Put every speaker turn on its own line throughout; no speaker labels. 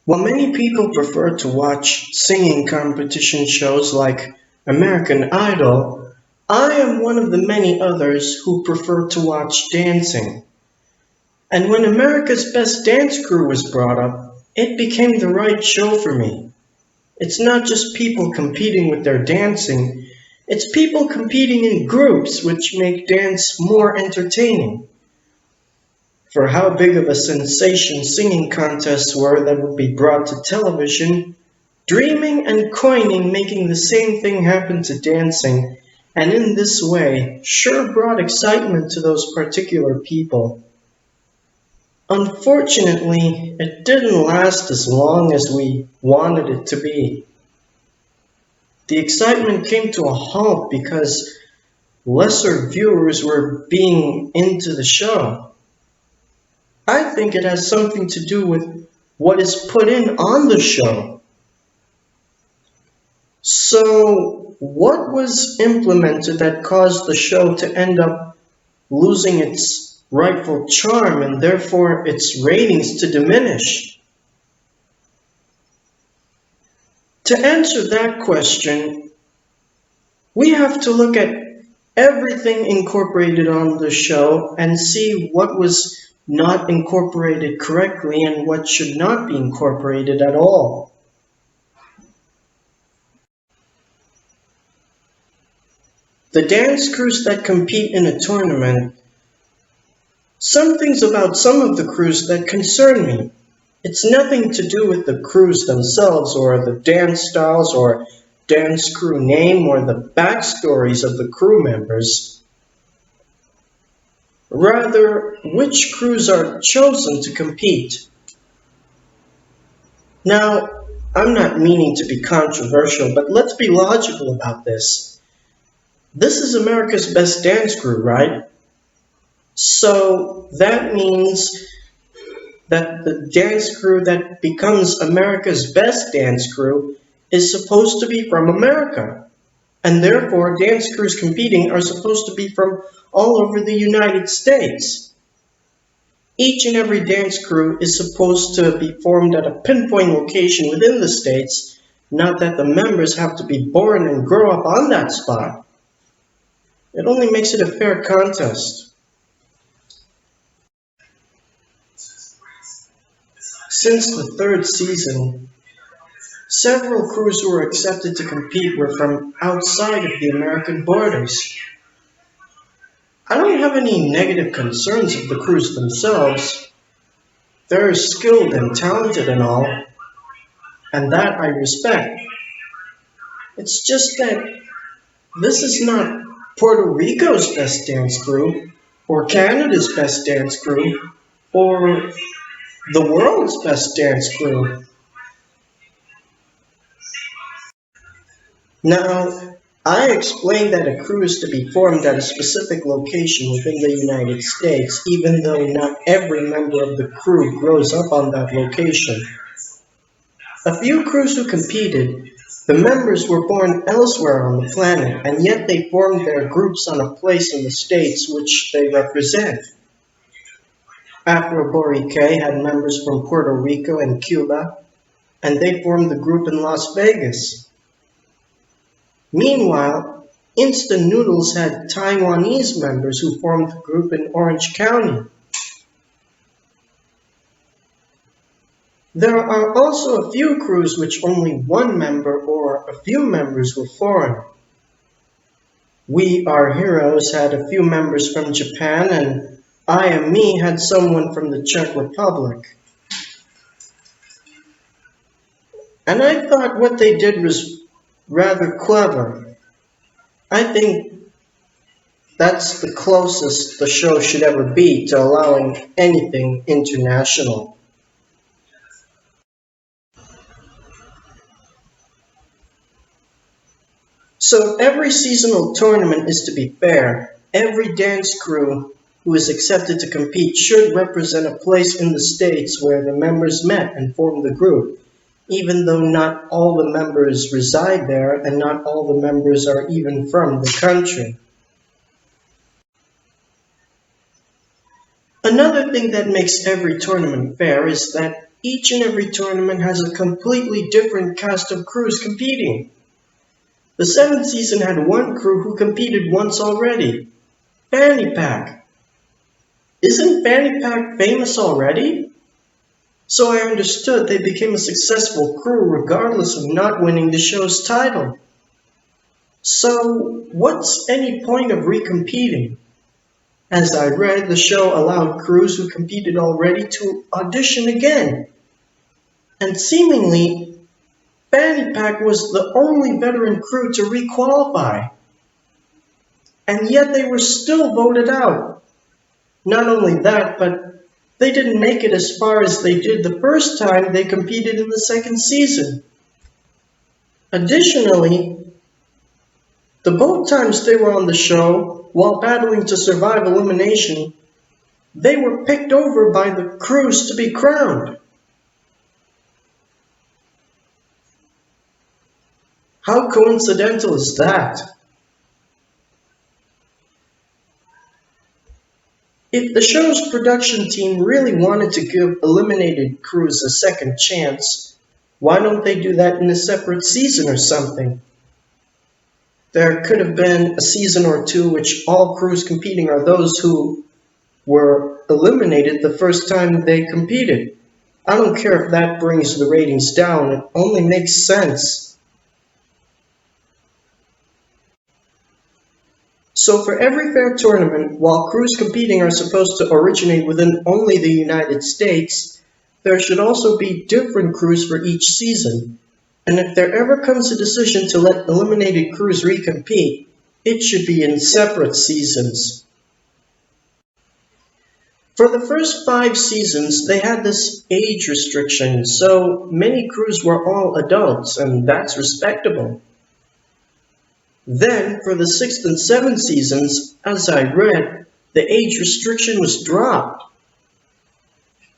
While many people prefer to watch singing competition shows like American Idol, I am one of the many others who prefer to watch dancing. And when America's Best Dance Crew was brought up, it became the right show for me. It's not just people competing with their dancing, it's people competing in groups which make dance more entertaining. For how big of a sensation singing contests were that would be brought to television, dreaming and coining making the same thing happen to dancing, and in this way sure brought excitement to those particular people. Unfortunately, it didn't last as long as we wanted it to be. The excitement came to a halt because lesser viewers were being into the show. I think it has something to do with what is put in on the show. So, what was implemented that caused the show to end up losing its rightful charm and therefore its ratings to diminish? To answer that question, we have to look at everything incorporated on the show and see what was not incorporated correctly and what should not be incorporated at all. The dance crews that compete in a tournament, some things about some of the crews that concern me. It's nothing to do with the crews themselves or the dance styles or dance crew name or the backstories of the crew members. Rather, which crews are chosen to compete. Now, I'm not meaning to be controversial, but let's be logical about this. This is America's Best Dance Crew, right? So that means that the dance crew that becomes America's Best Dance Crew is supposed to be from America. And therefore, dance crews competing are supposed to be from all over the United States. Each and every dance crew is supposed to be formed at a pinpoint location within the states, not that the members have to be born and grow up on that spot. It only makes it a fair contest. Since the third season, several crews who were accepted to compete were from outside of the American borders. I don't have any negative concerns of the crews themselves. They're skilled and talented and all, and that I respect. It's just that this is not Puerto Rico's best dance crew, or Canada's best dance crew, or the world's best dance crew. Now, I explained that a crew is to be formed at a specific location within the United States, even though not every member of the crew grows up on that location. A few crews who competed, the members were born elsewhere on the planet, and yet they formed their groups on a place in the states which they represent. Afro Borique had members from Puerto Rico and Cuba, and they formed the group in Las Vegas. Meanwhile, Instant Noodles had Taiwanese members who formed the group in Orange County. There are also a few crews which only one member or a few members were foreign. We Are Heroes had a few members from Japan, and I Am Me had someone from the Czech Republic. And I thought what they did was rather clever. I think that's the closest the show should ever be to allowing anything international. So every seasonal tournament is to be fair. Every dance crew who is accepted to compete should represent a place in the states where the members met and formed the group, even though not all the members reside there and not all the members are even from the country. Another thing that makes every tournament fair is that each and every tournament has a completely different cast of crews competing. The 7th season had one crew who competed once already, Fanny Pack. Isn't Fanny Pack famous already? So I understood they became a successful crew regardless of not winning the show's title. So what's any point of recompeting? As I read, the show allowed crews who competed already to audition again. And seemingly, Fanny Pack was the only veteran crew to requalify. And yet they were still voted out. Not only that, but they didn't make it as far as they did the first time they competed in the 2nd season. Additionally, the both times they were on the show, while battling to survive elimination, they were picked over by the crews to be crowned. How coincidental is that? If the show's production team really wanted to give eliminated crews a second chance, why don't they do that in a separate season or something? There could have been a season or two which all crews competing are those who were eliminated the first time they competed. I don't care if that brings the ratings down, it only makes sense. So for every fair tournament, while crews competing are supposed to originate within only the United States, there should also be different crews for each season. And if there ever comes a decision to let eliminated crews recompete, it should be in separate seasons. For the first 5 seasons, they had this age restriction, so many crews were all adults, and that's respectable. Then, for the 6th and 7th seasons, as I read, the age restriction was dropped.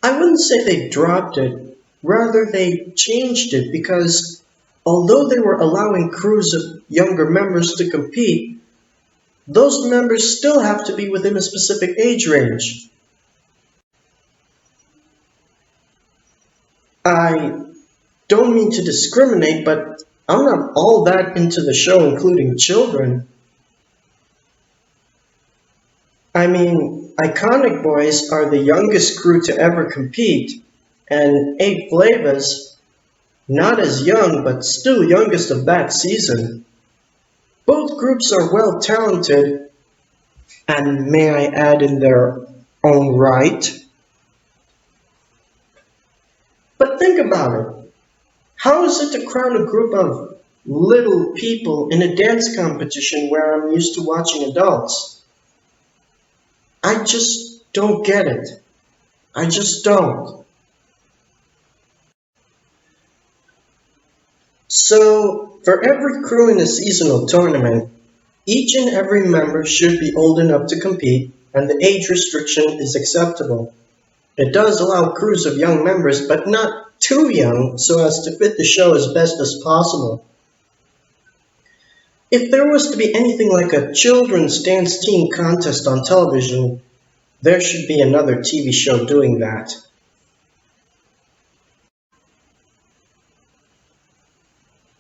I wouldn't say they dropped it, rather they changed it because although they were allowing crews of younger members to compete, those members still have to be within a specific age range. I don't mean to discriminate, but I'm not all that into the show, including children. I mean, Iconic Boys are the youngest crew to ever compete, and 8 Flavas, not as young, but still youngest of that season. Both groups are well talented, and may I add in their own right. But think about it. How is it to crown a group of little people in a dance competition where I'm used to watching adults? I just don't get it. I just don't. So, for every crew in a seasonal tournament, each and every member should be old enough to compete, and the age restriction is acceptable. It does allow crews of young members, but not too young so as to fit the show as best as possible. If there was to be anything like a children's dance team contest on television, there should be another TV show doing that.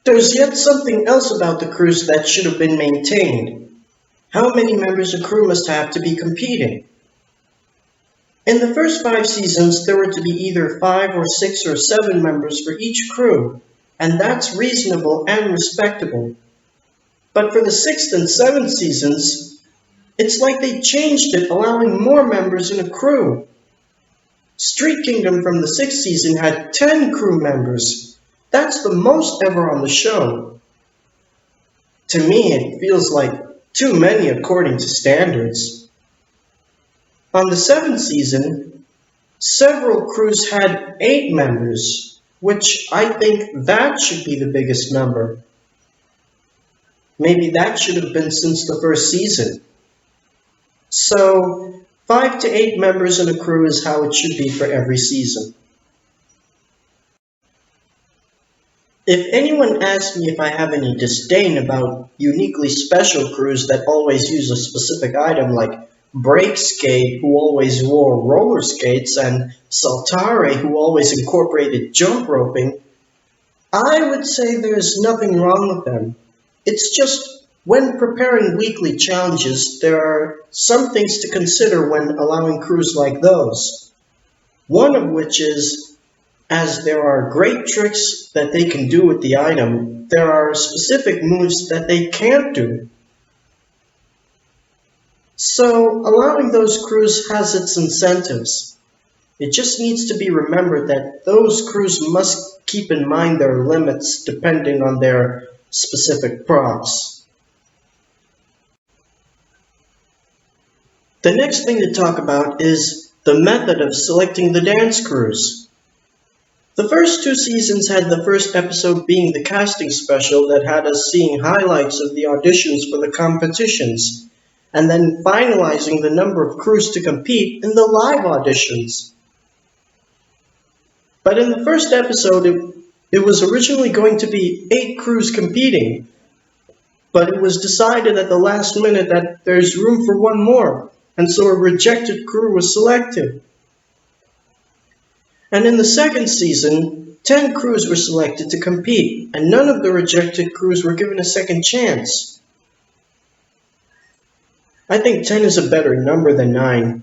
There's yet something else about the crews that should have been maintained. How many members a crew must have to be competing? In the first 5 seasons, there were to be either 5 or 6 or 7 members for each crew, and that's reasonable and respectable. But for the 6th and 7th seasons, it's like they changed it, allowing more members in a crew. Street Kingdom from the 6th season had 10 crew members. That's the most ever on the show. To me, it feels like too many according to standards. On the 7th season, several crews had 8 members, which I think that should be the biggest number. Maybe that should have been since the first season. So, 5 to 8 members in a crew is how it should be for every season. If anyone asks me if I have any disdain about uniquely special crews that always use a specific item like Breakskate, who always wore roller skates, and Saltare, who always incorporated jump roping, I would say there's nothing wrong with them. It's just when preparing weekly challenges, there are some things to consider when allowing crews like those. One of which is, as there are great tricks that they can do with the item, there are specific moves that they can't do. So allowing those crews has its incentives. It just needs to be remembered that those crews must keep in mind their limits depending on their specific props. The next thing to talk about is the method of selecting the dance crews. The first two seasons had the first episode being the casting special that had us seeing highlights of the auditions for the competitions, and then finalizing the number of crews to compete in the live auditions. But in the first episode, it was originally going to be 8 crews competing, but it was decided at the last minute that there's room for one more, and so a rejected crew was selected. And in the second season, 10 crews were selected to compete, and none of the rejected crews were given a second chance. I think 10 is a better number than 9.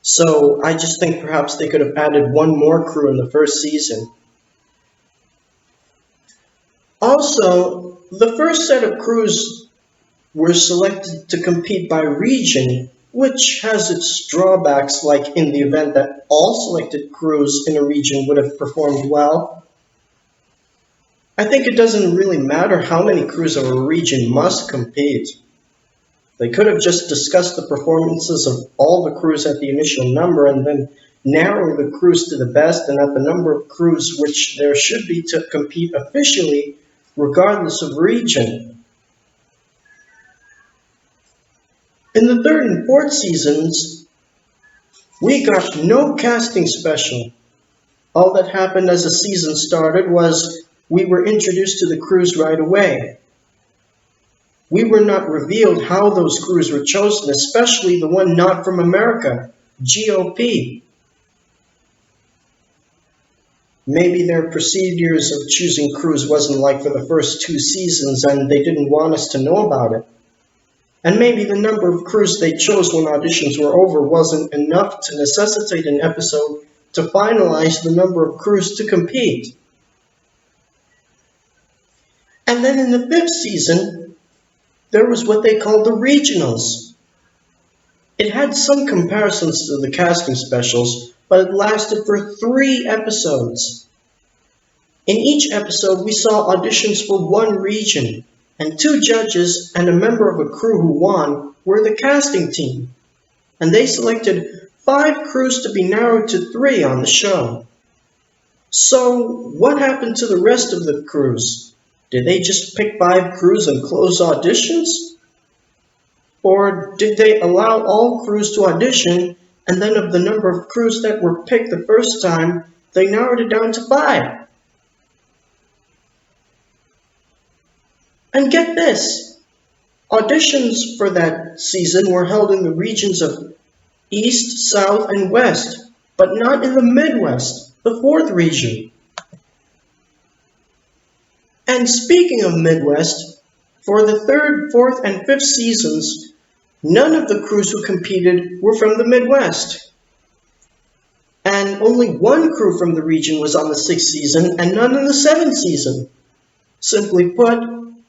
So I just think perhaps they could have added one more crew in the first season. Also, the first set of crews were selected to compete by region, which has its drawbacks, like in the event that all selected crews in a region would have performed well. I think it doesn't really matter how many crews of a region must compete. They could have just discussed the performances of all the crews at the initial number and then narrow the crews to the best and at the number of crews which there should be to compete officially, regardless of region. In the third and fourth seasons, we got no casting special. All that happened as the season started was we were introduced to the crews right away. We were not revealed how those crews were chosen, especially the one not from America, GOP. Maybe their procedures of choosing crews wasn't like for the first 2 seasons and they didn't want us to know about it. And maybe the number of crews they chose when auditions were over wasn't enough to necessitate an episode to finalize the number of crews to compete. And then in the 5th season, there was what they called the regionals. It had some comparisons to the casting specials, but it lasted for 3 episodes. In each episode, we saw auditions for one region, and 2 judges and a member of a crew who won were the casting team, and they selected 5 crews to be narrowed to 3 on the show. So, what happened to the rest of the crews? Did they just pick 5 crews and close auditions? Or did they allow all crews to audition, and then of the number of crews that were picked the first time, they narrowed it down to 5? And get this, auditions for that season were held in the regions of East, South, and West, but not in the Midwest, the 4th region. And speaking of Midwest, for the 3rd, 4th, and 5th seasons, none of the crews who competed were from the Midwest. And only 1 crew from the region was on the 6th season and none in the 7th season. Simply put,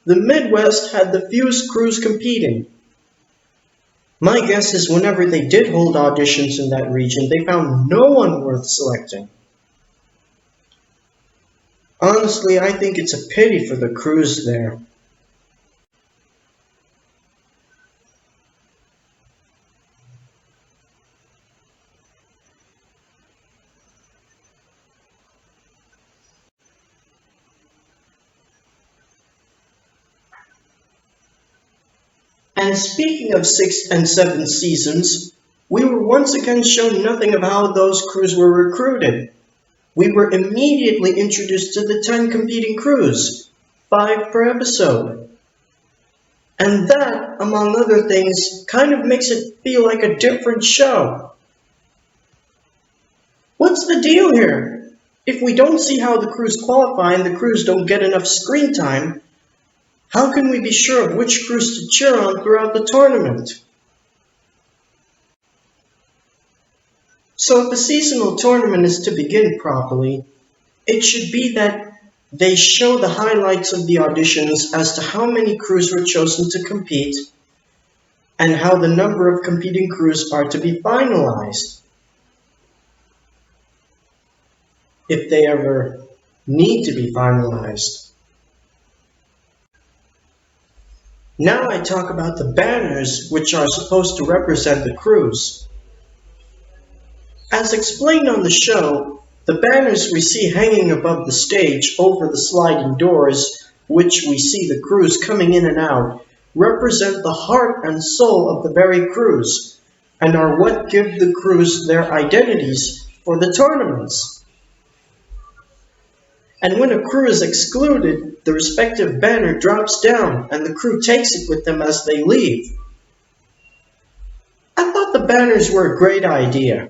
the Midwest had the fewest crews competing. My guess is whenever they did hold auditions in that region, they found no one worth selecting. Honestly, I think it's a pity for the crews there. And speaking of 6th and 7th seasons, we were once again shown nothing of how those crews were recruited. We were immediately introduced to the 10 competing crews, 5 per episode. And that, among other things, kind of makes it feel like a different show. What's the deal here? If we don't see how the crews qualify and the crews don't get enough screen time, how can we be sure of which crews to cheer on throughout the tournament? So if a seasonal tournament is to begin properly, it should be that they show the highlights of the auditions as to how many crews were chosen to compete and how the number of competing crews are to be finalized. If they ever need to be finalized. Now I talk about the banners which are supposed to represent the crews. As explained on the show, the banners we see hanging above the stage over the sliding doors, which we see the crews coming in and out, represent the heart and soul of the very crews, and are what give the crews their identities for the tournaments. And when a crew is excluded, the respective banner drops down and the crew takes it with them as they leave. I thought the banners were a great idea.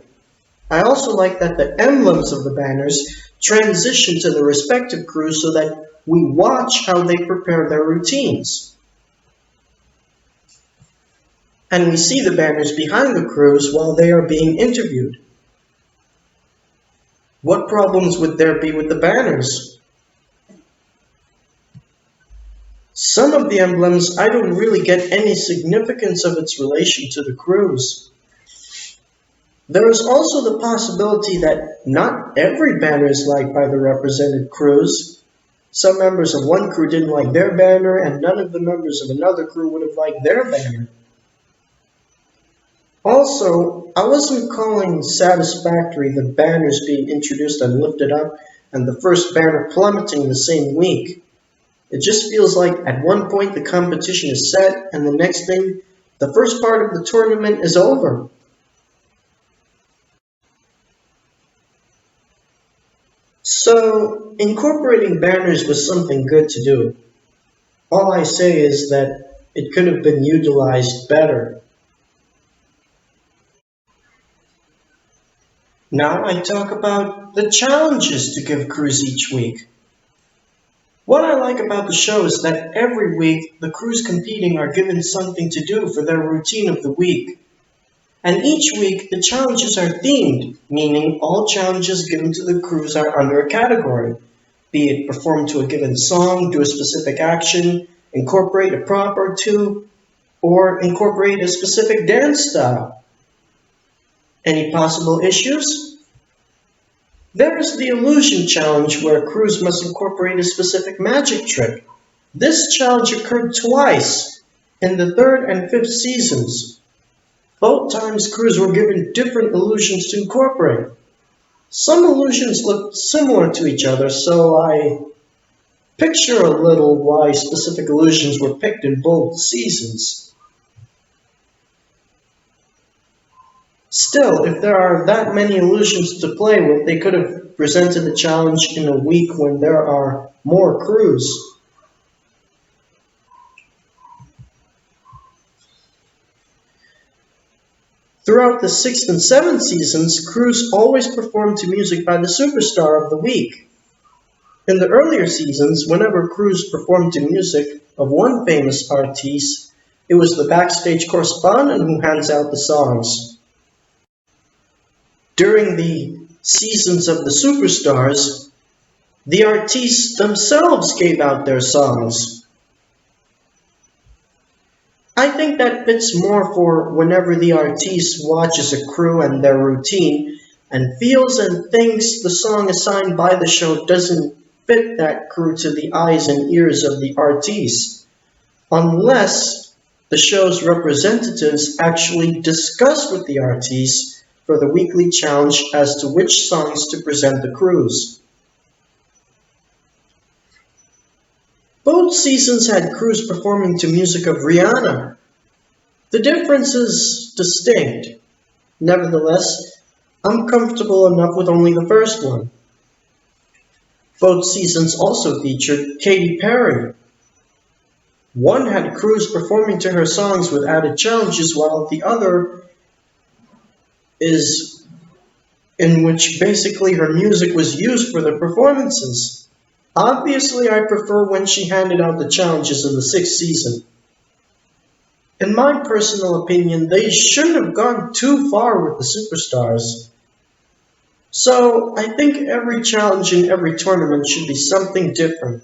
I also like that the emblems of the banners transition to the respective crews so that we watch how they prepare their routines. And we see the banners behind the crews while they are being interviewed. What problems would there be with the banners? Some of the emblems, I don't really get any significance of its relation to the crews. There is also the possibility that not every banner is liked by the represented crews. Some members of one crew didn't like their banner, and none of the members of another crew would have liked their banner. Also, I wasn't calling satisfactory the banners being introduced and lifted up and the first banner plummeting the same week. It just feels like at one point the competition is set and the next thing, the first part of the tournament is over. So, incorporating banners was something good to do. All I say is that it could have been utilized better. Now I talk about the challenges to give crews each week. What I like about the show is that every week the crews competing are given something to do for their routine of the week. And each week the challenges are themed, meaning all challenges given to the crews are under a category, be it perform to a given song, do a specific action, incorporate a prop or two, or incorporate a specific dance style. Any possible issues? There is the illusion challenge where crews must incorporate a specific magic trick. This challenge occurred twice in the third and fifth seasons. Both times crews were given different illusions to incorporate. Some illusions looked similar to each other, so I picture a little why specific illusions were picked in both seasons. Still, if there are that many illusions to play with, they could have presented the challenge in a week when there are more crews. Throughout the 6th and 7th seasons, crews always performed to music by the superstar of the week. In the earlier seasons, whenever crews performed to music of one famous artiste, it was the backstage correspondent who hands out the songs. During the seasons of the superstars, the artists themselves gave out their songs. I think that fits more for whenever the artist watches a crew and their routine and feels and thinks the song assigned by the show doesn't fit that crew to the eyes and ears of the artist, unless the show's representatives actually discuss with the artist for the weekly challenge as to which songs to present the crews. Both seasons had crews performing to music of Rihanna. The difference is distinct. Nevertheless, I'm comfortable enough with only the first one. Both seasons also featured Katy Perry. One had crews performing to her songs with added challenges, while the other is in which basically her music was used for the performances. Obviously, I prefer when she handed out the challenges in the sixth season. In my personal opinion, they shouldn't have gone too far with the superstars. So, I think every challenge in every tournament should be something different.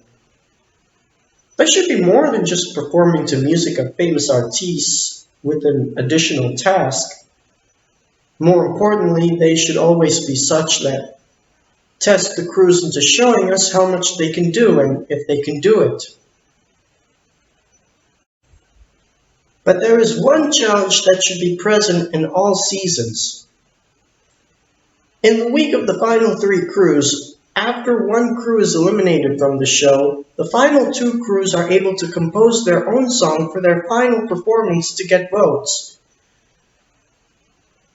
They should be more than just performing to music of famous artists with an additional task. More importantly, they should always be such that test the crews into showing us how much they can do and if they can do it. But there is one challenge that should be present in all seasons. In the week of the final three crews, after one crew is eliminated from the show, the final two crews are able to compose their own song for their final performance to get votes.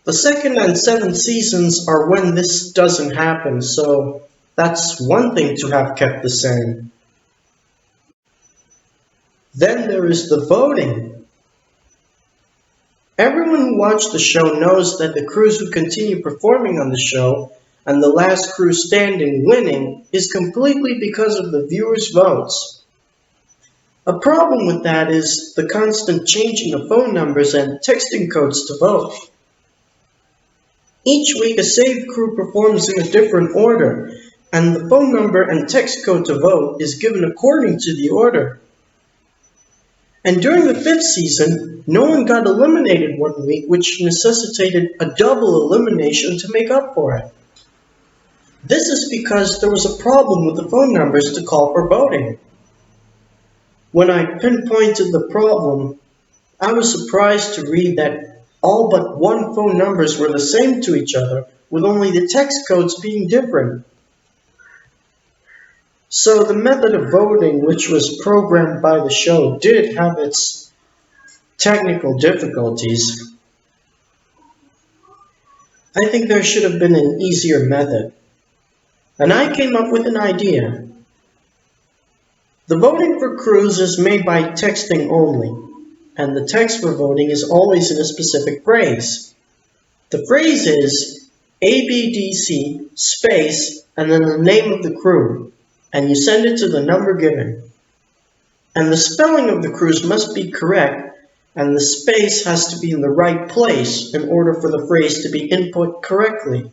The second and seventh seasons are when this doesn't happen, so that's one thing to have kept the same. Then there is the voting. Everyone who watched the show knows that the crews who continue performing on the show and the last crew standing winning is completely because of the viewers' votes. A problem with that is the constant changing of phone numbers and texting codes to vote. Each week a saved crew performs in a different order, and the phone number and text code to vote is given according to the order. And during the fifth season, no one got eliminated one week, which necessitated a double elimination to make up for it. This is because there was a problem with the phone numbers to call for voting. When I pinpointed the problem, I was surprised to read that all but one phone numbers were the same to each other, with only the text codes being different. So the method of voting, which was programmed by the show, did have its technical difficulties. I think there should have been an easier method. And I came up with an idea. The voting for crews is made by texting only, and the text for voting is always in a specific phrase. The phrase is ABDC space and then the name of the crew, and you send it to the number given. And the spelling of the crews must be correct, and the space has to be in the right place in order for the phrase to be input correctly.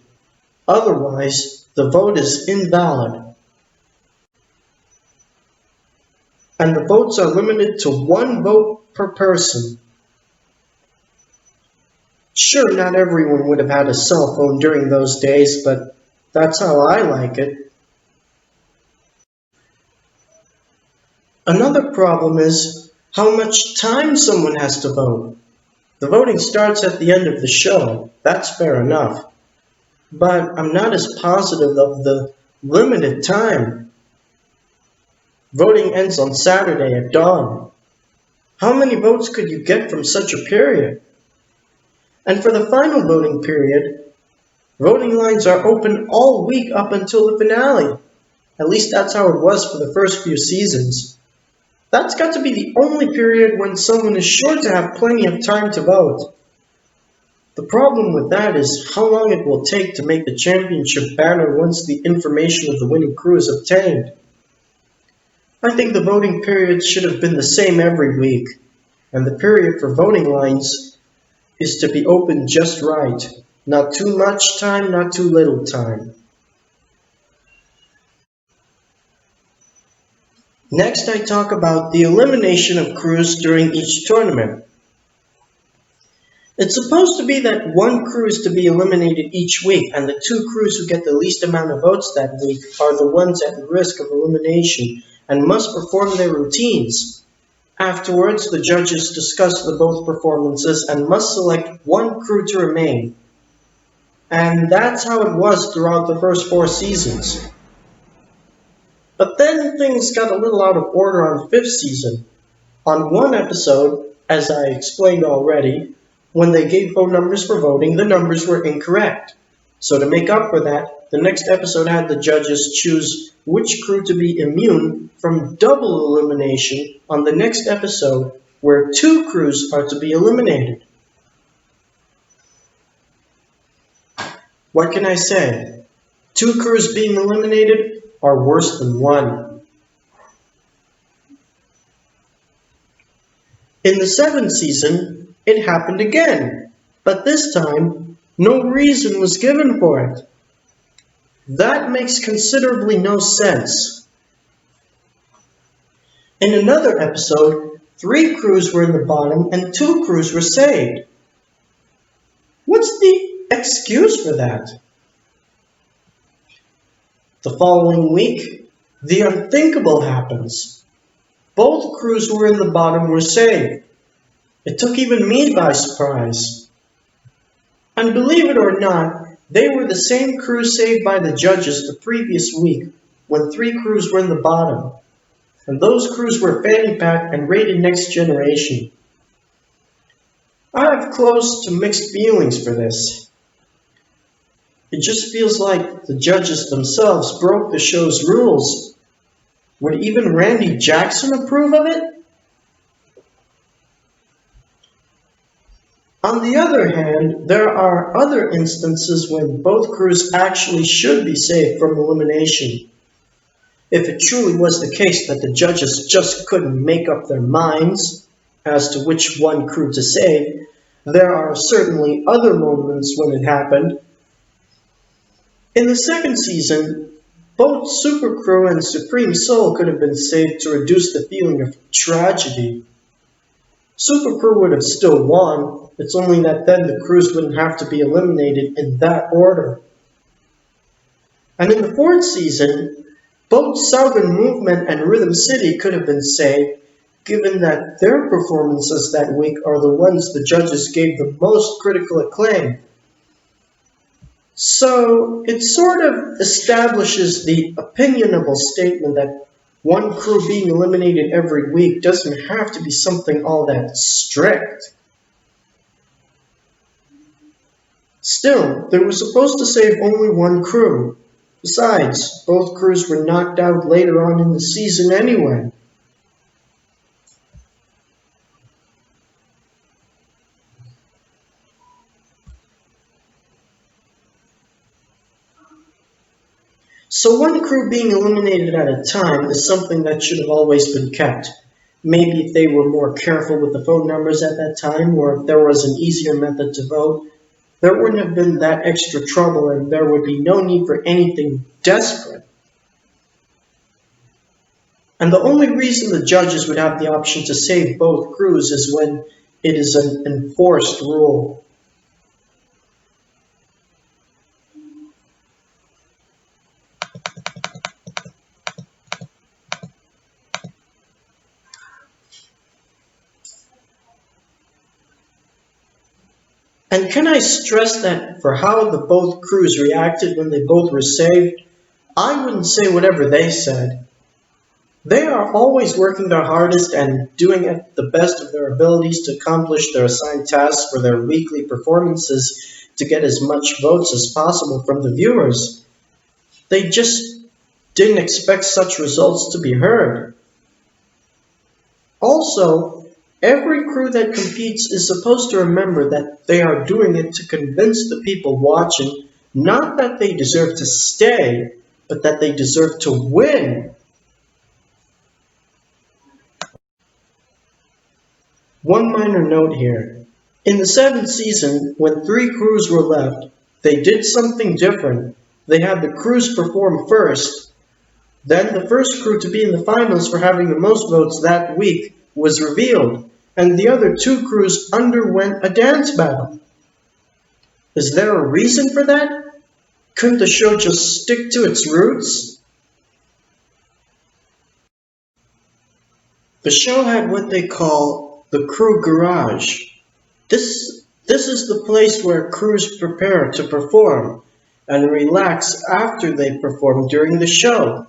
Otherwise, the vote is invalid. And the votes are limited to one vote per person. Sure, not everyone would have had a cell phone during those days, but that's how I like it. Another problem is how much time someone has to vote. The voting starts at the end of the show, that's fair enough. But I'm not as positive of the limited time. Voting ends on Saturday at dawn. How many votes could you get from such a period? And for the final voting period, voting lines are open all week up until the finale. At least that's how it was for the first few seasons. That's got to be the only period when someone is sure to have plenty of time to vote. The problem with that is how long it will take to make the championship banner once the information of the winning crew is obtained. I think the voting period should have been the same every week, and the period for voting lines is to be opened just right. Not too much time, not too little time. Next, I talk about the elimination of crews during each tournament. It's supposed to be that one crew is to be eliminated each week, and the two crews who get the least amount of votes that week are the ones at risk of elimination and must perform their routines. Afterwards, the judges discuss the both performances and must select one crew to remain. And that's how it was throughout the first 4 seasons. But then things got a little out of order on the 5th season. On one episode, as I explained already, when they gave phone numbers for voting, the numbers were incorrect. So to make up for that, the next episode had the judges choose which crew to be immune from double elimination on the next episode, where 2 crews are to be eliminated. What can I say? 2 crews being eliminated are worse than 1. In the 7th season, it happened again, but this time, no reason was given for it. That makes considerably no sense. In another episode, 3 crews were in the bottom and 2 crews were saved. What's the excuse for that? The following week, the unthinkable happens. Both crews who were in the bottom were saved. It took even me by surprise. And believe it or not, they were the same crew saved by the judges the previous week when 3 crews were in the bottom. And those crews were fanny packed and rated Next Generation. I have close to mixed feelings for this. It just feels like the judges themselves broke the show's rules. Would even Randy Jackson approve of it? On the other hand, there are other instances when both crews actually should be saved from elimination. If it truly was the case that the judges just couldn't make up their minds as to which one crew to save, there are certainly other moments when it happened. In the 2nd season, both Super Crew and Supreme Soul could have been saved to reduce the feeling of tragedy. Super Crew would have still won, it's only that then the crews wouldn't have to be eliminated in that order. And in the 4th season, both Southern Movement and Rhythm City could have been saved, given that their performances that week are the ones the judges gave the most critical acclaim. So it sort of establishes the opinionable statement that one crew being eliminated every week doesn't have to be something all that strict. Still, they were supposed to save only one crew. Besides, both crews were knocked out later on in the season anyway. So one crew being eliminated at a time is something that should have always been kept. Maybe if they were more careful with the phone numbers at that time, or if there was an easier method to vote, there wouldn't have been that extra trouble and there would be no need for anything desperate. And the only reason the judges would have the option to save both crews is when it is an enforced rule. And can I stress that for how the both crews reacted when they both were saved, I wouldn't say whatever they said. They are always working their hardest and doing it the best of their abilities to accomplish their assigned tasks for their weekly performances to get as much votes as possible from the viewers. They just didn't expect such results to be heard. Also, every crew that competes is supposed to remember that they are doing it to convince the people watching not that they deserve to stay, but that they deserve to win. One minor note here. In the 7th season, when 3 crews were left, they did something different. They had the crews perform first. Then the first crew to be in the finals for having the most votes that week was revealed, and the other 2 crews underwent a dance battle. Is there a reason for that? Couldn't the show just stick to its roots? The show had what they call the crew garage. This is the place where crews prepare to perform and relax after they perform during the show.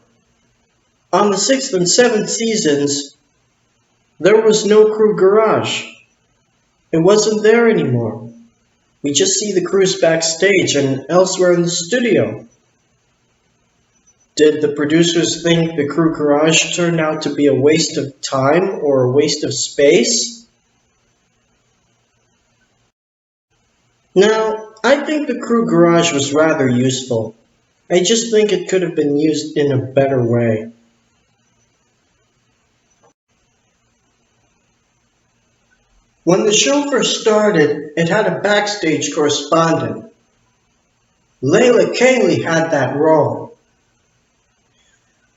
On the 6th and 7th seasons, there was no crew garage. It wasn't there anymore. We just see the crews backstage and elsewhere in the studio. Did the producers think the Crew Garage turned out to be a waste of time or a waste of space? Now, I think the Crew Garage was rather useful. I just think it could have been used in a better way. When the show first started, it had a backstage correspondent. Layla Cayley had that role.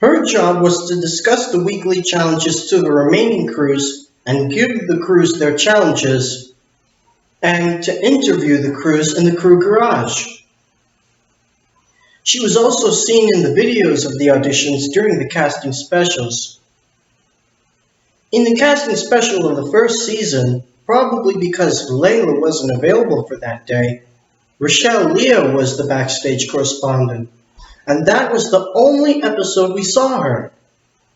Her job was to discuss the weekly challenges to the remaining crews and give the crews their challenges, and to interview the crews in the Crew Garage. She was also seen in the videos of the auditions during the casting specials. In the casting special of the first season, probably because Layla wasn't available for that day, Rochelle Leo was the backstage correspondent, and that was the only episode we saw her.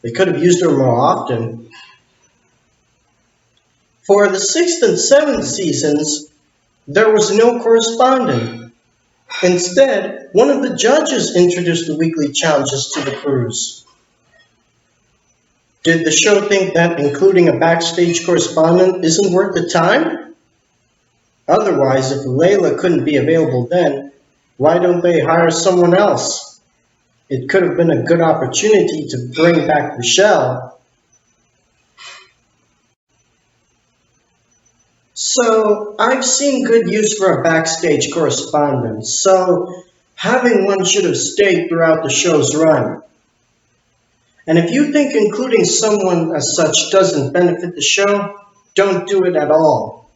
They could have used her more often. For the 6th and 7th seasons, there was no correspondent. Instead, one of the judges introduced the weekly challenges to the crews. Did the show think that including a backstage correspondent isn't worth the time? Otherwise, if Layla couldn't be available then, why don't they hire someone else? It could have been a good opportunity to bring back Rochelle. So, I've seen good use for a backstage correspondent, so having one should have stayed throughout the show's run. And if you think including someone as such doesn't benefit the show, don't do it at all.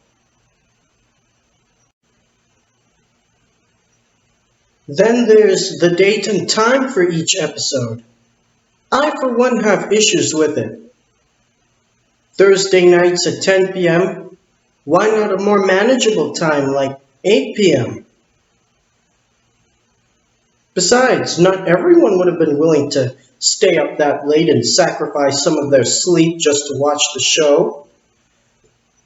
Then there's the date and time for each episode. I, for one, have issues with it. Thursday nights at 10 p.m., why not a more manageable time like 8 p.m.? Besides, not everyone would have been willing to stay up that late and sacrifice some of their sleep just to watch the show.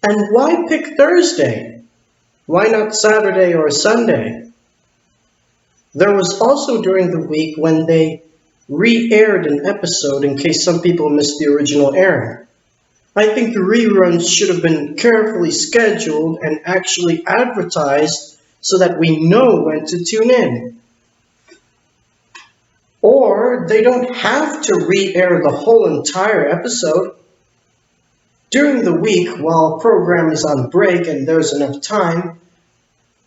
And why pick Thursday? Why not Saturday or Sunday? There was also during the week when they re-aired an episode in case some people missed the original airing. I think the reruns should have been carefully scheduled and actually advertised so that we know when to tune in. Or they don't have to re-air the whole entire episode. During the week, while program is on break and there's enough time,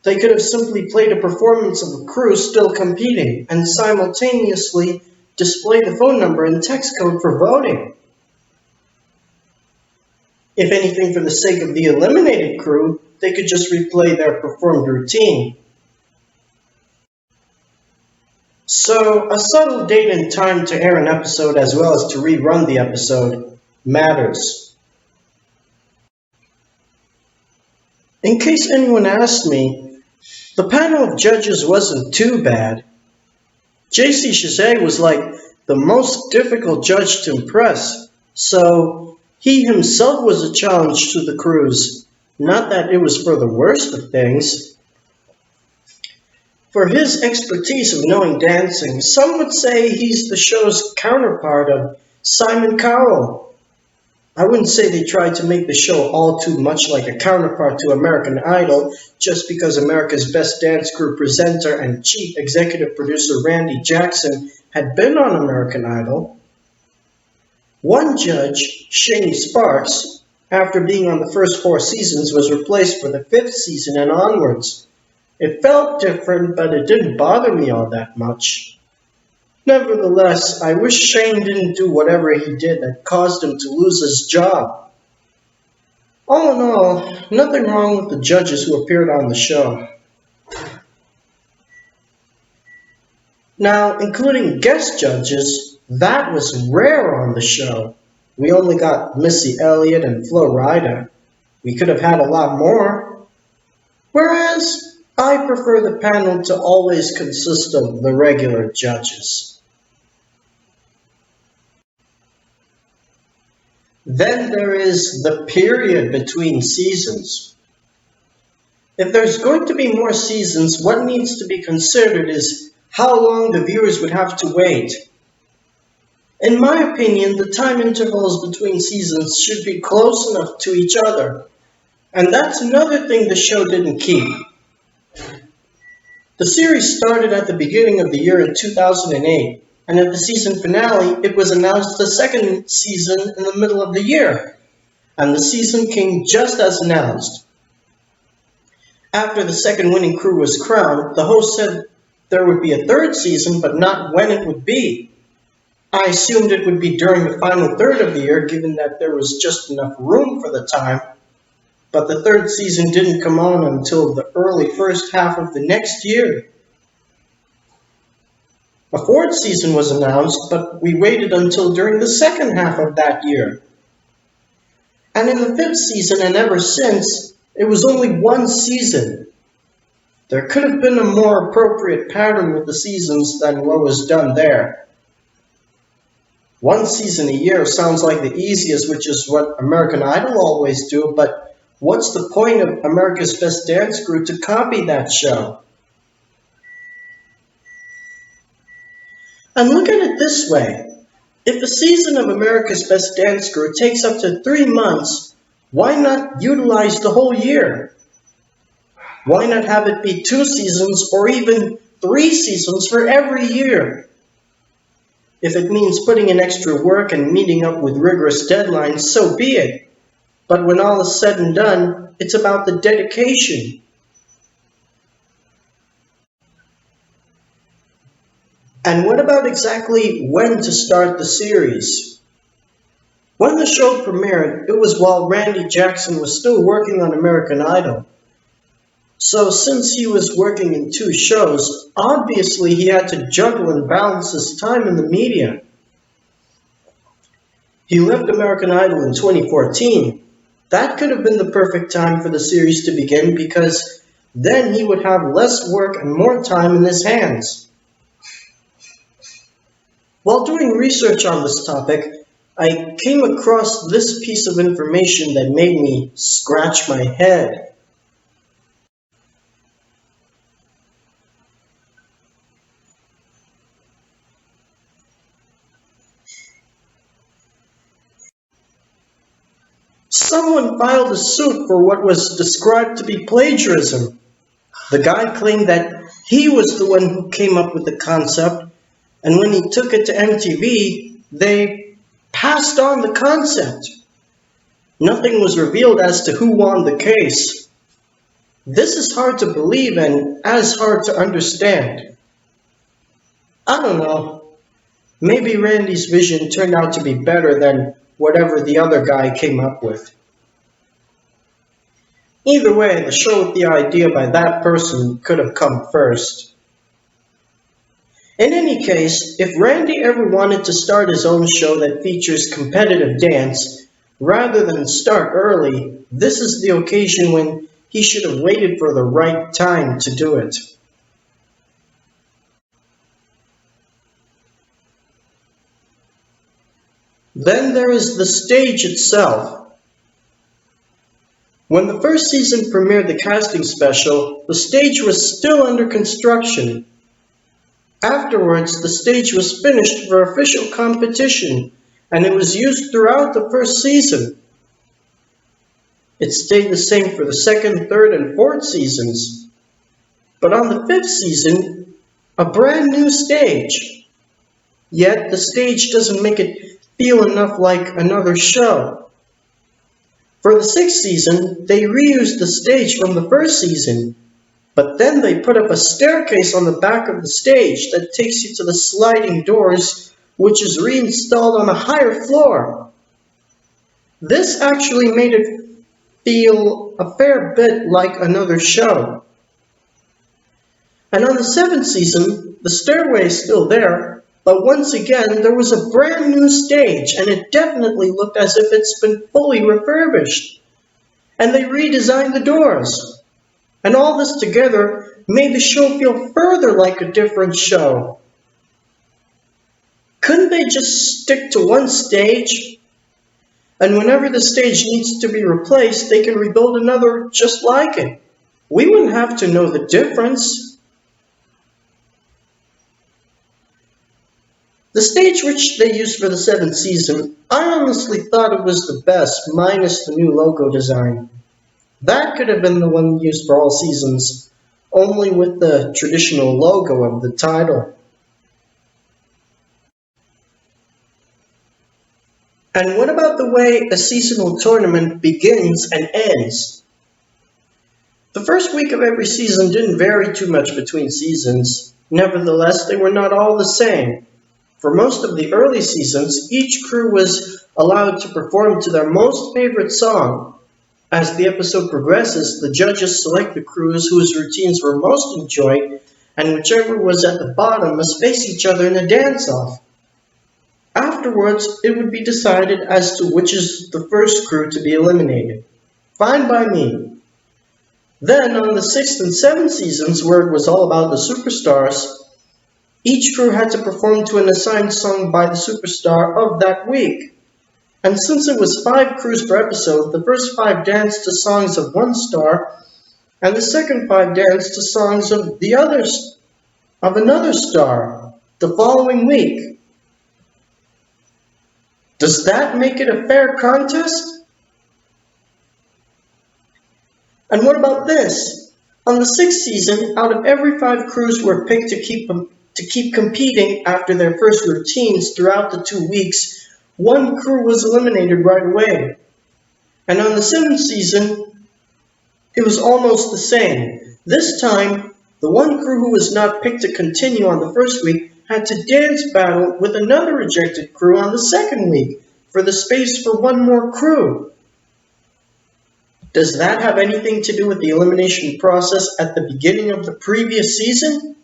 they could have simply played a performance of a crew still competing and simultaneously display the phone number and text code for voting. If anything, for the sake of the eliminated crew, they could just replay their performed routine. So, a subtle date and time to air an episode as well as to rerun the episode matters. In case anyone asked me, the panel of judges wasn't too bad. J.C. Chasez was like the most difficult judge to impress, so he himself was a challenge to the crews, not that it was for the worst of things. For his expertise of knowing dancing, some would say he's the show's counterpart of Simon Cowell. I wouldn't say they tried to make the show all too much like a counterpart to American Idol just because America's Best Dance Crew presenter and chief executive producer Randy Jackson had been on American Idol. One judge, Shane Sparks, after being on the first 4 seasons, was replaced for the 5th season and onwards. It felt different, but it didn't bother me all that much. Nevertheless, I wish Shane didn't do whatever he did that caused him to lose his job. All in all, nothing wrong with the judges who appeared on the show. Now, including guest judges, that was rare on the show. We only got Missy Elliott and Flo Rida. We could have had a lot more. Whereas, I prefer the panel to always consist of the regular judges. Then there is the period between seasons. If there's going to be more seasons, what needs to be considered is how long the viewers would have to wait. In my opinion, the time intervals between seasons should be close enough to each other, and that's another thing the show didn't keep. The series started at the beginning of the year in 2008, and at the season finale, it was announced the second season in the middle of the year, and the season came just as announced. After the second winning crew was crowned, the host said there would be a third season, but not when it would be. I assumed it would be during the final third of the year, given that there was just enough room for the time, but the third season didn't come on until the early first half of the next year. A fourth season was announced, but we waited until during the second half of that year. And in the fifth season and ever since, it was only one season. There could have been a more appropriate pattern with the seasons than what was done there. One season a year sounds like the easiest, which is what American Idol always do, but what's the point of America's Best Dance Crew to copy that show? And look at it this way. If a season of America's Best Dance Crew takes up to 3 months, why not utilize the whole year? Why not have it be 2 seasons or even 3 seasons for every year? If it means putting in extra work and meeting up with rigorous deadlines, so be it. But when all is said and done, it's about the dedication. And what about exactly when to start the series? When the show premiered, it was while Randy Jackson was still working on American Idol. So since he was working in 2 shows, obviously he had to juggle and balance his time in the media. He left American Idol in 2014. That could have been the perfect time for the series to begin because then he would have less work and more time in his hands. While doing research on this topic, I came across this piece of information that made me scratch my head. Someone filed a suit for what was described to be plagiarism. The guy claimed that he was the one who came up with the concept, and when he took it to MTV, they passed on the concept. Nothing was revealed as to who won the case. This is hard to believe and as hard to understand. I don't know. Maybe Randy's vision turned out to be better than whatever the other guy came up with. Either way, the show with the idea by that person could have come first. In any case, if Randy ever wanted to start his own show that features competitive dance, rather than start early, this is the occasion when he should have waited for the right time to do it. Then there is the stage itself. When the first season premiered the casting special, the stage was still under construction. Afterwards, the stage was finished for official competition, and it was used throughout the first season. It stayed the same for the second, third, and fourth seasons. But on the fifth season, a brand new stage. Yet the stage doesn't make it feel enough like another show. For the sixth season, they reused the stage from the first season, but then they put up a staircase on the back of the stage that takes you to the sliding doors, which is reinstalled on a higher floor. This actually made it feel a fair bit like another show. And on the seventh season, the stairway is still there, but once again there was a brand new stage, and it definitely looked as if it's been fully refurbished. And they redesigned the doors. And all this together made the show feel further like a different show. Couldn't they just stick to one stage? And whenever the stage needs to be replaced, they can rebuild another just like it. We wouldn't have to know the difference. The stage which they used for the seventh season, I honestly thought it was the best, minus the new logo design. That could have been the one used for all seasons, only with the traditional logo of the title. And what about the way a seasonal tournament begins and ends? The first week of every season didn't vary too much between seasons. Nevertheless, they were not all the same. For most of the early seasons, each crew was allowed to perform to their most favorite song. As the episode progresses, the judges select the crews whose routines were most enjoyed, and whichever was at the bottom must face each other in a dance-off. Afterwards, it would be decided as to which is the first crew to be eliminated. Fine by me. Then, on the sixth and seventh seasons, where it was all about the superstars, each crew had to perform to an assigned song by the superstar of that week. And since it was 5 crews per episode, the first 5 danced to songs of one star, and the second 5 danced to songs of another star the following week. Does that make it a fair contest? And what about this? On the 6th season, out of every 5 crews were picked to keep competing after their first routines throughout the 2 weeks, 1 crew was eliminated right away. And on the 7th season, it was almost the same. This time, the 1 crew who was not picked to continue on the first week had to dance battle with another rejected crew on the second week for the space for 1 more crew. Does that have anything to do with the elimination process at the beginning of the previous season?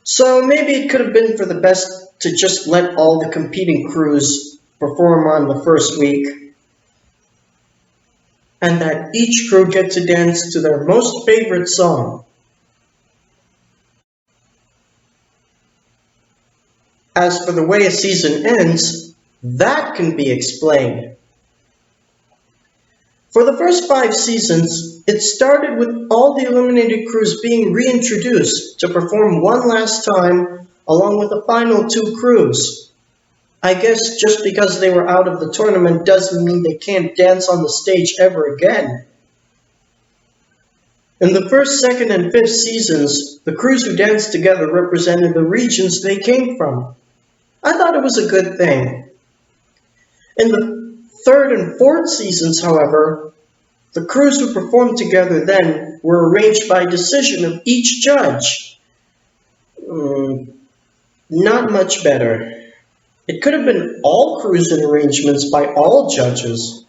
So maybe it could have been for the best to just let all the competing crews perform on the first week, and that each crew get to dance to their most favorite song. As for the way a season ends, that can be explained. For the first 5 seasons, it started with all the eliminated crews being reintroduced to perform one last time along with the final 2 crews. I guess just because they were out of the tournament doesn't mean they can't dance on the stage ever again. In the first, second, and fifth seasons, the crews who danced together represented the regions they came from. I thought it was a good thing. In the third and fourth seasons, however, the crews who performed together then were arranged by decision of each judge. Not much better. It could have been all crews and arrangements by all judges.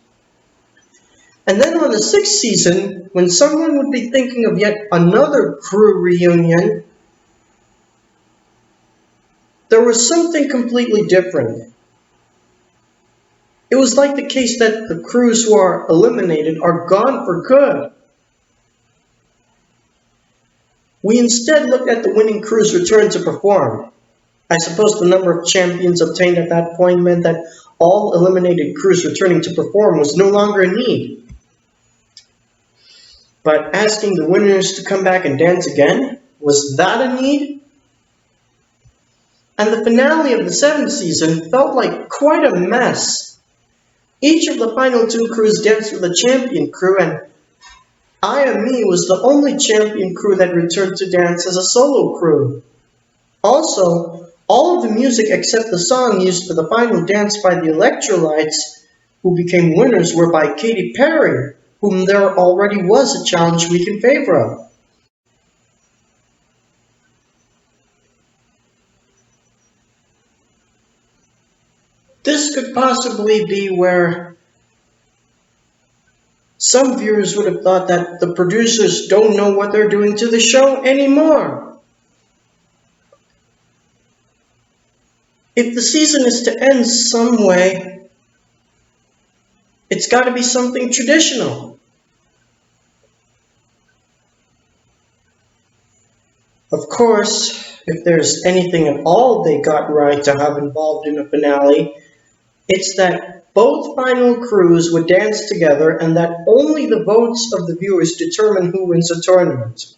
And then on the 6th season, when someone would be thinking of yet another crew reunion, there was something completely different. It was like the case that the crews who are eliminated are gone for good. We instead looked at the winning crew's return to perform. I suppose the number of champions obtained at that point meant that all eliminated crews returning to perform was no longer a need. But asking the winners to come back and dance again, was that a need? And the finale of the 7th season felt like quite a mess. Each of the final 2 crews danced with a champion crew, and I Am Me was the only champion crew that returned to dance as a solo crew. Also, all of the music except the song used for the final dance by the Electrolytes, who became winners, were by Katy Perry, whom there already was a challenge week in favor of. This could possibly be where some viewers would have thought that the producers don't know what they're doing to the show anymore. If the season is to end some way, it's got to be something traditional. Of course, if there's anything at all they got right to have involved in a finale, it's that both final crews would dance together and that only the votes of the viewers determine who wins a tournament.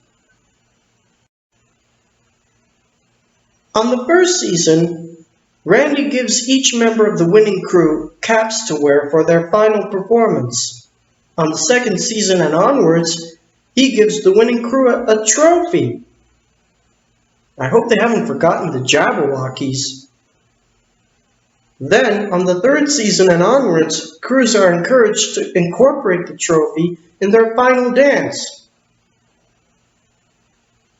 On the first season, Randy gives each member of the winning crew caps to wear for their final performance. On the second season and onwards, he gives the winning crew a trophy. I hope they haven't forgotten the Jabberwockies. Then, on the third season and onwards, crews are encouraged to incorporate the trophy in their final dance.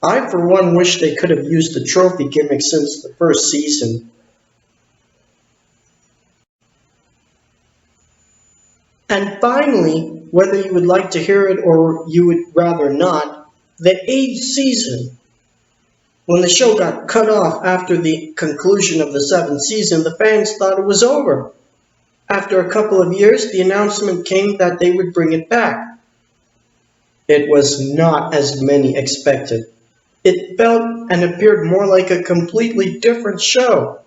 I, for one, wish they could have used the trophy gimmick since the first season. And finally, whether you would like to hear it or you would rather not, the 8th season. When the show got cut off after the conclusion of the 7th season, the fans thought it was over. After a couple of years, the announcement came that they would bring it back. It was not as many expected. It felt and appeared more like a completely different show.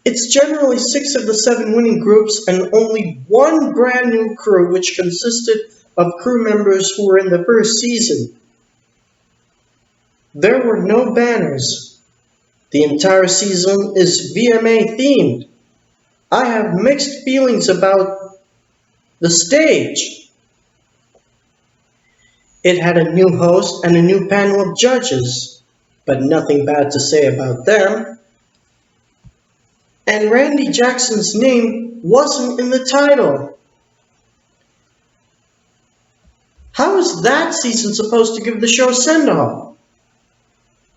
It's generally 6 of the 7 winning groups and only one brand new crew, which consisted of crew members who were in the first season. There were no banners. The entire season is VMA themed. I have mixed feelings about the stage. It had a new host and a new panel of judges, but nothing bad to say about them. And Randy Jackson's name wasn't in the title. How is that season supposed to give the show a send-off?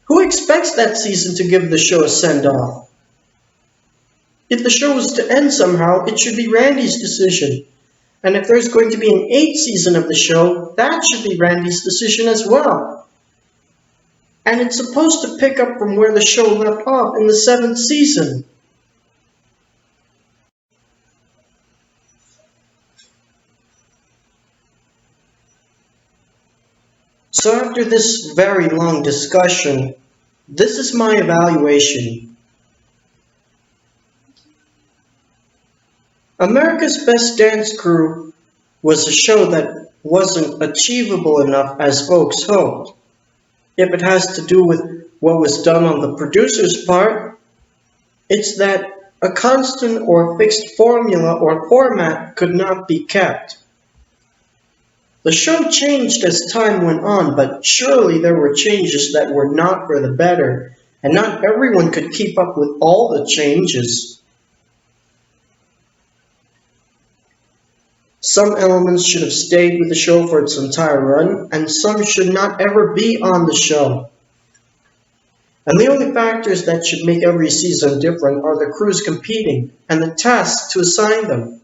Who expects that season to give the show a send-off? If the show was to end somehow, it should be Randy's decision. And if there's going to be an 8th season of the show, that should be Randy's decision as well. And it's supposed to pick up from where the show left off in the 7th season. So after this very long discussion, this is my evaluation. America's Best Dance Crew was a show that wasn't achievable enough as folks hoped. If it has to do with what was done on the producer's part, it's that a constant or fixed formula or format could not be kept. The show changed as time went on, but surely there were changes that were not for the better, and not everyone could keep up with all the changes. Some elements should have stayed with the show for its entire run, and some should not ever be on the show. And the only factors that should make every season different are the crews competing and the tasks to assign them.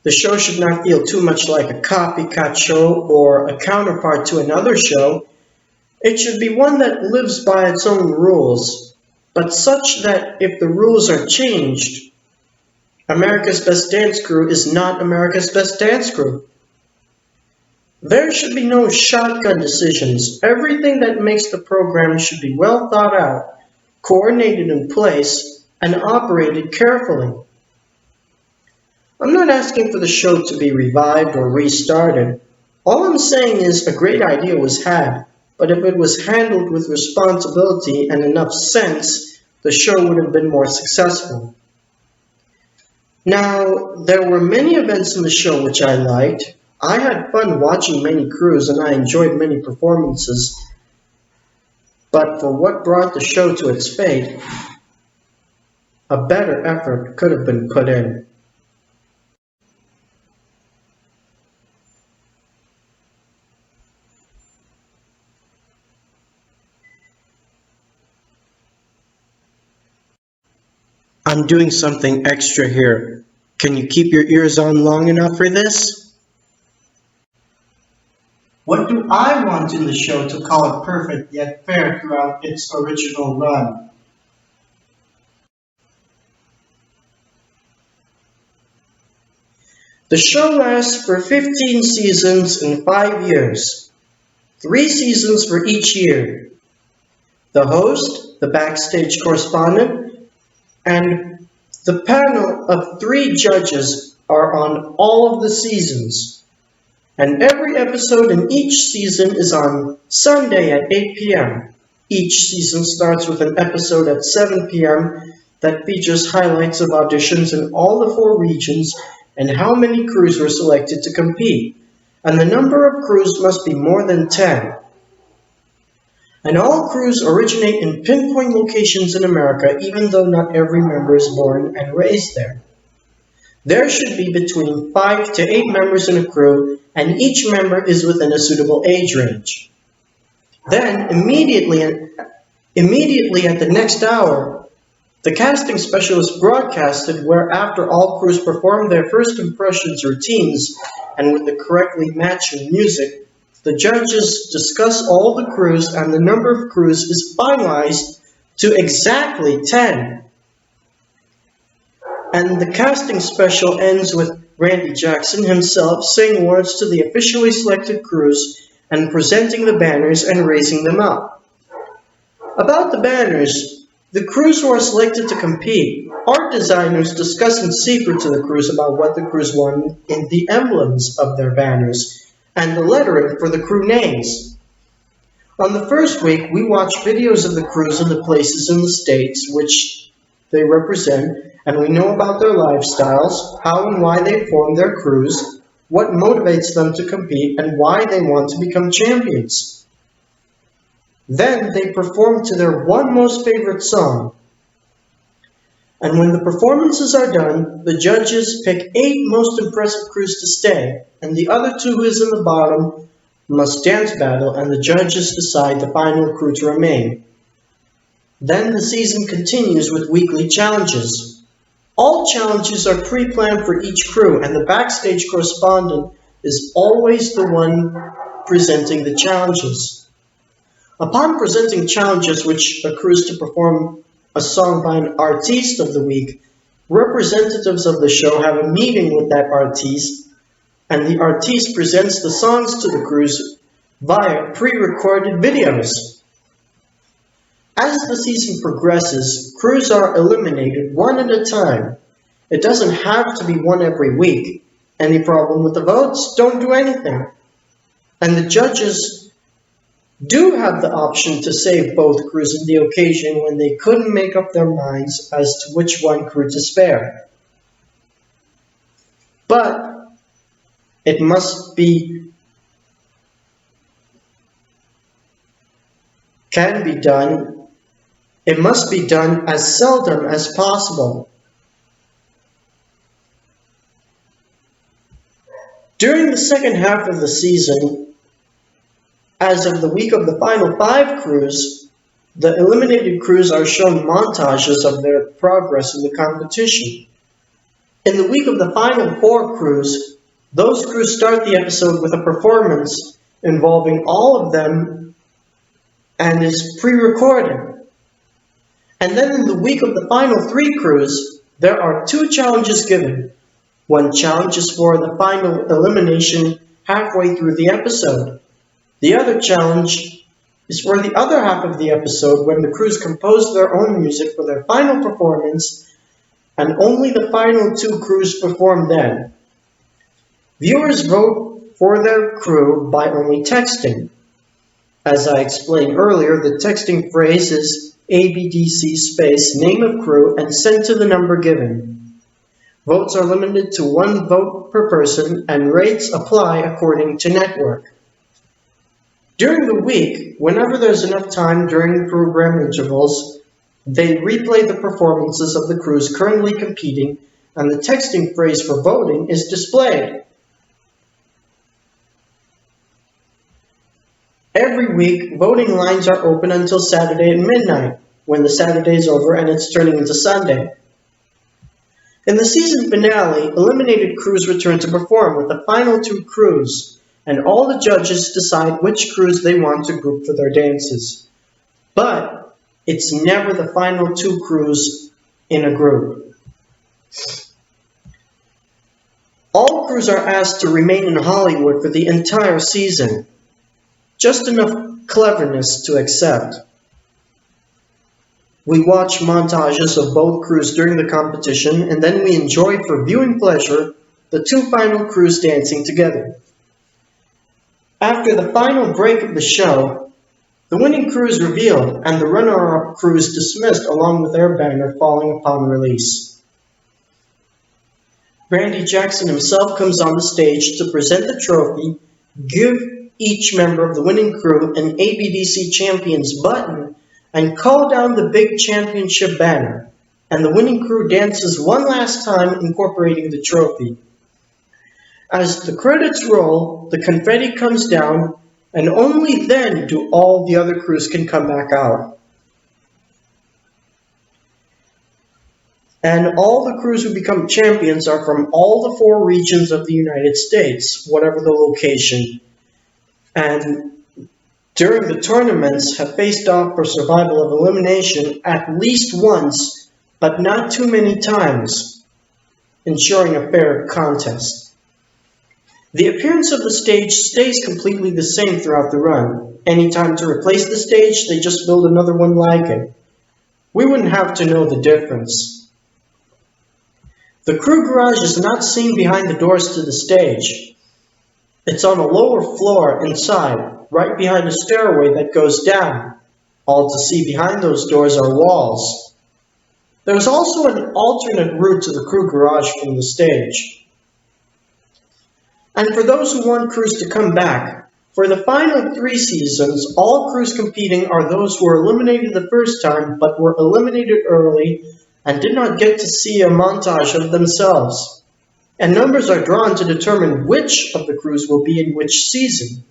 The show should not feel too much like a copycat show or a counterpart to another show. It should be one that lives by its own rules, but such that if the rules are changed, America's Best Dance Crew is not America's Best Dance Crew. There should be no shotgun decisions. Everything that makes the program should be well thought out, coordinated in place, and operated carefully. I'm not asking for the show to be revived or restarted. All I'm saying is a great idea was had, but if it was handled with responsibility and enough sense, the show would have been more successful. Now, there were many events in the show which I liked. I had fun watching many crews and I enjoyed many performances. But for what brought the show to its fate, a better effort could have been put in. I'm doing something extra here. Can you keep your ears on long enough for this? What do I want in the show to call it perfect yet fair throughout its original run? The show lasts for 15 seasons in 5 years, 3 seasons for each year. The host, the backstage correspondent, and the panel of 3 judges are on all of the seasons. And every episode in each season is on Sunday at 8 p.m. Each season starts with an episode at 7 p.m. that features highlights of auditions in all the four regions and how many crews were selected to compete. And the number of crews must be more than 10. And all crews originate in pinpoint locations in America, even though not every member is born and raised there. There should be between 5 to 8 members in a crew, and each member is within a suitable age range. Then, immediately at the next hour, the casting specialist broadcasted where after all crews perform their first impressions routines, and with the correctly matching music, the judges discuss all the crews and the number of crews is finalized to exactly 10. And the casting special ends with Randy Jackson himself saying words to the officially selected crews and presenting the banners and raising them up. About the banners, the crews who are selected to compete, art designers discuss in secret to the crews about what the crews want in the emblems of their banners and the lettering for the crew names. On the first week, we watch videos of the crews in the places in the states which they represent, and we know about their lifestyles, how and why they form their crews, what motivates them to compete, and why they want to become champions. Then they perform to their one most favorite song. And when the performances are done, the judges pick 8 most impressive crews to stay, and the other 2 who is in the bottom must dance battle, and the judges decide the final crew to remain. Then the season continues with weekly challenges. All challenges are pre-planned for each crew, and the backstage correspondent is always the one presenting the challenges. Upon presenting challenges which accrues to perform a song by an artiste of the week, representatives of the show have a meeting with that artiste, and the artiste presents the songs to the crews via pre-recorded videos. As the season progresses, crews are eliminated one at a time. It doesn't have to be one every week. Any problem with the votes? Don't do anything. And the judges do have the option to save both crews in the occasion when they couldn't make up their minds as to which one crew to spare. But it must be, it must be done as seldom as possible. During the second half of the season, as of the week of the final 5 crews, the eliminated crews are shown montages of their progress in the competition. In the week of the final 4 crews, those crews start the episode with a performance involving all of them and is pre-recorded. And then in the week of the final 3 crews, there are 2 challenges given. One challenge is for the final elimination halfway through the episode. The other challenge is for the other half of the episode when the crews compose their own music for their final performance, and only the final 2 crews perform then. Viewers vote for their crew by only texting. As I explained earlier, the texting phrase is ABDC space name of crew and sent to the number given. Votes are limited to 1 vote per person, and rates apply according to network. During the week, whenever there's enough time during program intervals, they replay the performances of the crews currently competing, and the texting phrase for voting is displayed. Every week, voting lines are open until Saturday at midnight, when the Saturday is over and it's turning into Sunday. In the season finale, eliminated crews return to perform with the final 2 crews, and all the judges decide which crews they want to group for their dances. But it's never the final 2 crews in a group. All crews are asked to remain in Hollywood for the entire season. Just enough cleverness to accept. We watch montages of both crews during the competition, and then we enjoy for viewing pleasure the 2 final crews dancing together. After the final break of the show, The winning crew is revealed, and the runner-up crew is dismissed along with their banner falling upon release. Randy Jackson himself comes on the stage to present the trophy, give each member of the winning crew an ABDC Champions button, and call down the big championship banner, and the winning crew dances one last time incorporating the trophy. As the credits roll, the confetti comes down, and only then do all the other crews can come back out. And all the crews who become champions are from all the 4 regions of the United States, whatever the location. And during the tournaments have faced off for survival of elimination at least once, but not too many times, ensuring a fair contest. The appearance of the stage stays completely the same throughout the run. Anytime to replace the stage, they just build another one like it. We wouldn't have to know the difference. The crew garage is not seen behind the doors to the stage. It's on a lower floor inside, right behind a stairway that goes down. All to see behind those doors are walls. There's also an alternate route to the crew garage from the stage. And for those who want crews to come back, for the final 3 seasons, all crews competing are those who were eliminated the first time but were eliminated early and did not get to see a montage of themselves. And numbers are drawn to determine which of the crews will be in which season.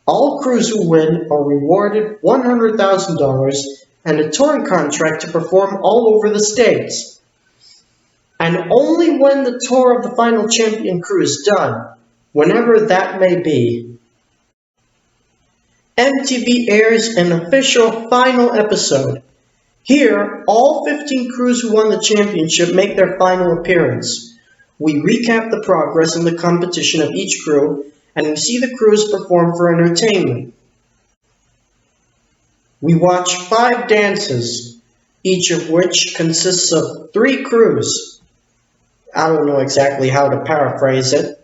All crews who win are rewarded $100,000 and a touring contract to perform all over the States. And only when the tour of the final champion crew is done, whenever that may be, MTV airs an official final episode. Here, all 15 crews who won the championship make their final appearance. We recap the progress in the competition of each crew, and we see the crews perform for entertainment. We watch 5 dances, each of which consists of 3 crews. I don't know exactly how to paraphrase it.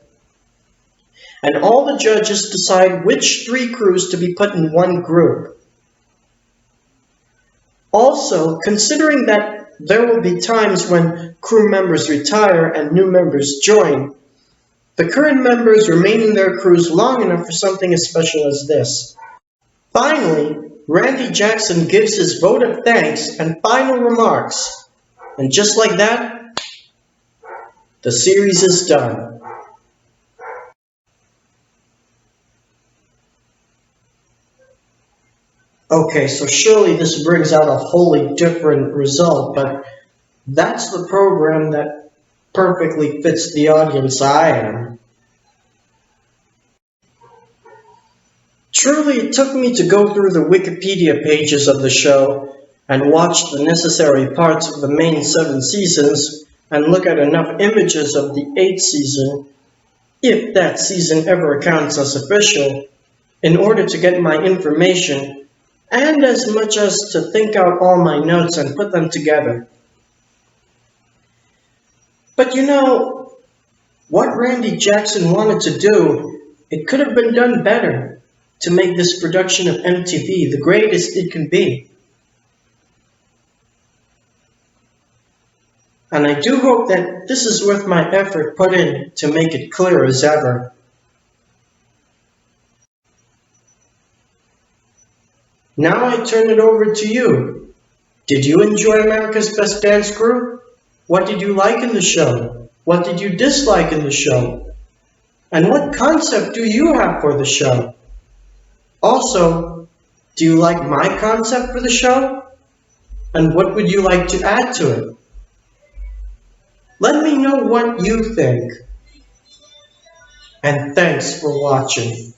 And all the judges decide which 3 crews to be put in one group. Also, considering that there will be times when crew members retire and new members join, the current members remain in their crews long enough for something as special as this. Finally, Randy Jackson gives his vote of thanks and final remarks. And just like that, the series is done. Okay, so surely this brings out a wholly different result, but that's the program that perfectly fits the audience I am. Truly, it took me to go through the Wikipedia pages of the show and watch the necessary parts of the main 7 seasons and look at enough images of the 8th season, if that season ever counts as official, in order to get my information, and as much as to think out all my notes and put them together. But you know, what Randy Jackson wanted to do, it could have been done better to make this production of MTV the greatest it can be. And I do hope that this is worth my effort put in to make it clear as ever. Now I turn it over to you. Did you enjoy America's Best Dance Crew? What did you like in the show? What did you dislike in the show? And what concept do you have for the show? Also, do you like my concept for the show? And what would you like to add to it? Let me know what you think. And thanks for watching.